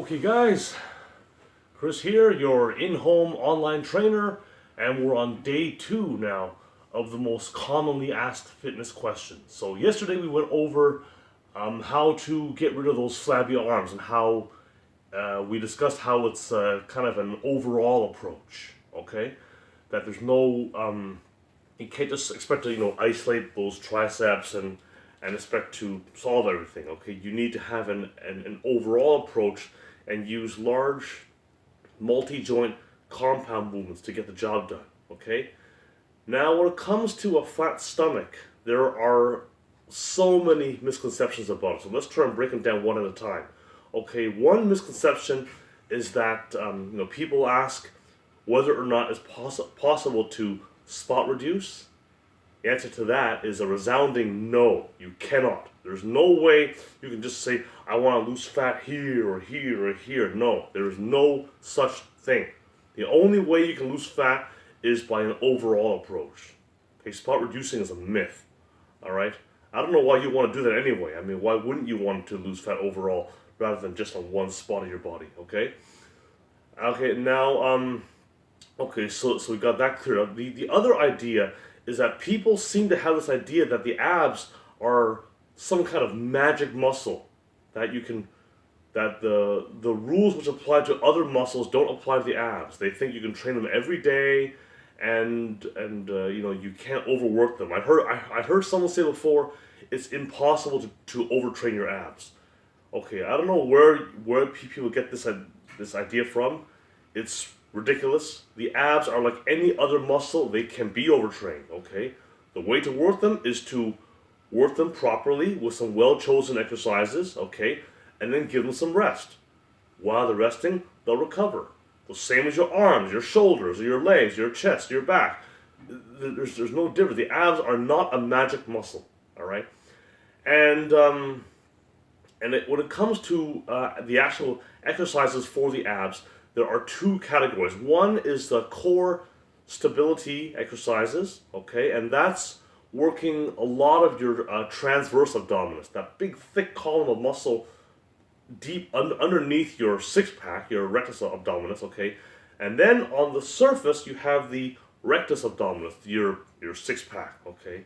Okay guys, Chris here, your in-home online trainer, and we're on day 2 now of the most commonly asked fitness questions. So yesterday we went over how to get rid of those flabby arms and how we discussed how it's kind of an overall approach, okay? That there's no, you can't just expect to, isolate those triceps and expect to solve everything, okay? You need to have an overall approach and use large multi-joint compound movements to get the job done, okay? Now when it comes to a flat stomach, there are so many misconceptions about it. So let's try and break them down one at a time. Okay, one misconception is that people ask whether or not it's possible to spot reduce. The answer to that is a resounding no. You cannot. There's no way you can just say, I want to lose fat here or here or here. No, there is no such thing. The only way you can lose fat is by an overall approach. Okay, spot reducing is a myth. All right? I don't know why you want to do that anyway. I mean, why wouldn't you want to lose fat overall rather than just on one spot of your body, okay? Okay, now, so we got that cleared up. The other idea is that people seem to have this idea that the abs are some kind of magic muscle that the rules which apply to other muscles don't apply to the abs. They think you can train them every day and you can't overwork them. I heard someone say before it's impossible to overtrain your abs. Okay, I don't know where people get this idea from. It's ridiculous. The abs are like any other muscle, they can be overtrained, okay? The way to work them is to work them properly with some well-chosen exercises, okay? And then give them some rest. While they're resting, they'll recover. The same as your arms, your shoulders, your legs, your chest, your back. There's no difference. The abs are not a magic muscle, all right? And when it comes to the actual exercises for the abs, there are two categories. One is the core stability exercises, okay, and that's working a lot of your transverse abdominis, that big thick column of muscle deep underneath your six-pack, your rectus abdominis, okay, and then on the surface you have the rectus abdominis, your six-pack, okay.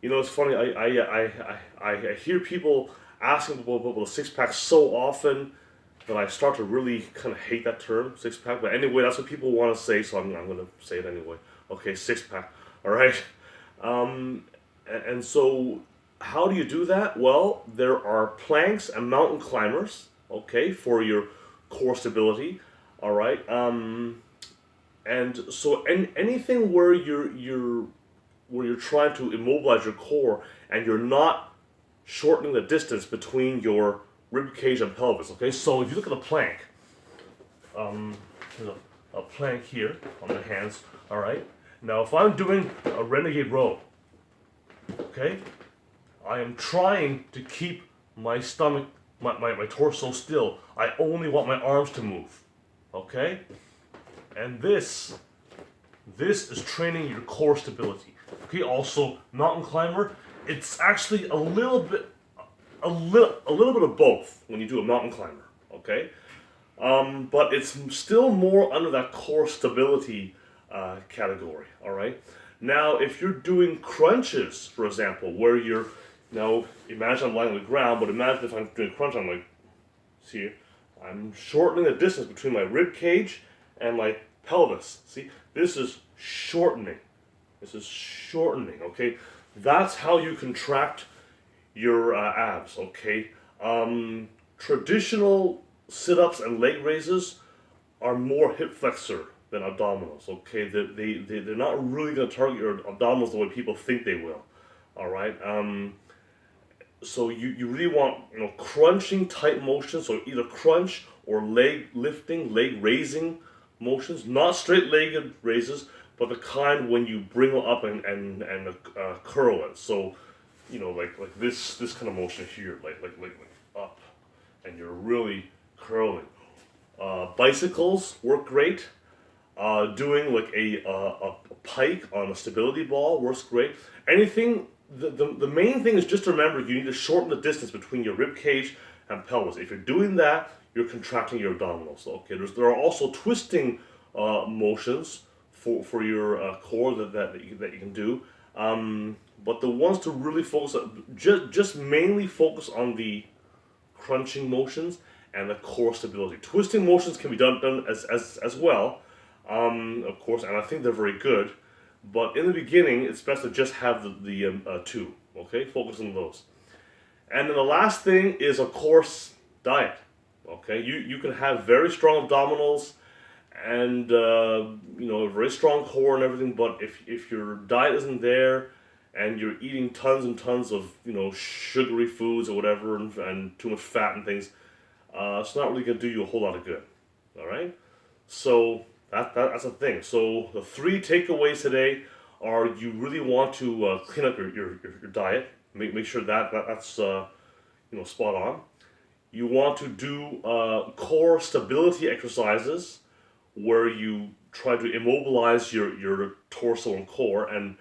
It's funny. I hear people asking about the six-pack so often that I start to really kind of hate that term, six-pack. But anyway, that's what people want to say, so I'm going to say it anyway. Okay, six-pack. All right. And so how do you do that? Well, there are planks and mountain climbers, okay, for your core stability. All right. And so anything where you're trying to immobilize your core and you're not shortening the distance between your rib cage and pelvis, okay? So if you look at a plank, there's a plank here on the hands, all right? Now if I'm doing a renegade row, okay, I am trying to keep my stomach, my torso still. I only want my arms to move, okay? And this is training your core stability. Okay, also mountain climber, it's actually a little bit of both when you do a mountain climber, okay? But it's still more under that core stability category, all right? Now, if you're doing crunches, for example, where imagine I'm lying on the ground, but imagine if I'm doing a crunch, I'm like, see, I'm shortening the distance between my rib cage and my pelvis. See, this is shortening. This is shortening, okay? That's how you contract your abs, okay? Traditional sit-ups and leg raises are more hip flexor than abdominals, okay? They're not really going to target your abdominals the way people think they will, all right? So you really want, crunching type motions, so either crunch or leg lifting, leg raising motions, not straight-legged raises, but the kind when you bring them up and curl it. So, like this kind of motion here, like up, and you're really curling. Bicycles work great. Doing like a pike on a stability ball works great. Anything the main thing is just to remember you need to shorten the distance between your rib cage and pelvis. If you're doing that, you're contracting your abdominals. Okay, there are also twisting motions for your core that you can do. But the ones to really focus on, just mainly focus on the crunching motions and the core stability. Twisting motions can be done as well, of course, and I think they're very good. But in the beginning, it's best to just have the two. Okay, focus on those. And then the last thing is, of course, diet. Okay, you can have very strong abdominals and a very strong core and everything, but if your diet isn't there and you're eating tons and tons of sugary foods or whatever and too much fat and things, it's not really gonna do you a whole lot of good. All right, so that's a thing. So the three takeaways today are: you really want to clean up your diet, make sure that's spot on. You want to do core stability exercises where you try to immobilize your torso and core and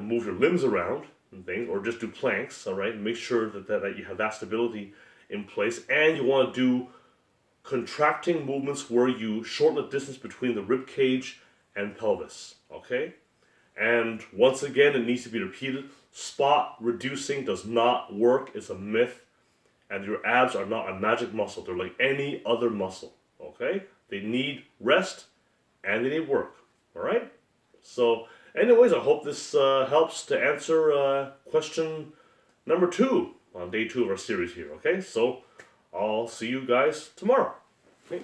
move your limbs around and things, or just do planks. All right, make sure that you have that stability in place, and you want to do contracting movements where you shorten the distance between the rib cage and pelvis. Okay, and once again, it needs to be repeated. Spot reducing does not work. It's a myth. And your abs are not a magic muscle. They're like any other muscle. Okay? They need rest and they need work. Alright? So, anyways, I hope this helps to answer question number 2 on day 2 of our series here. Okay? So, I'll see you guys tomorrow. Okay?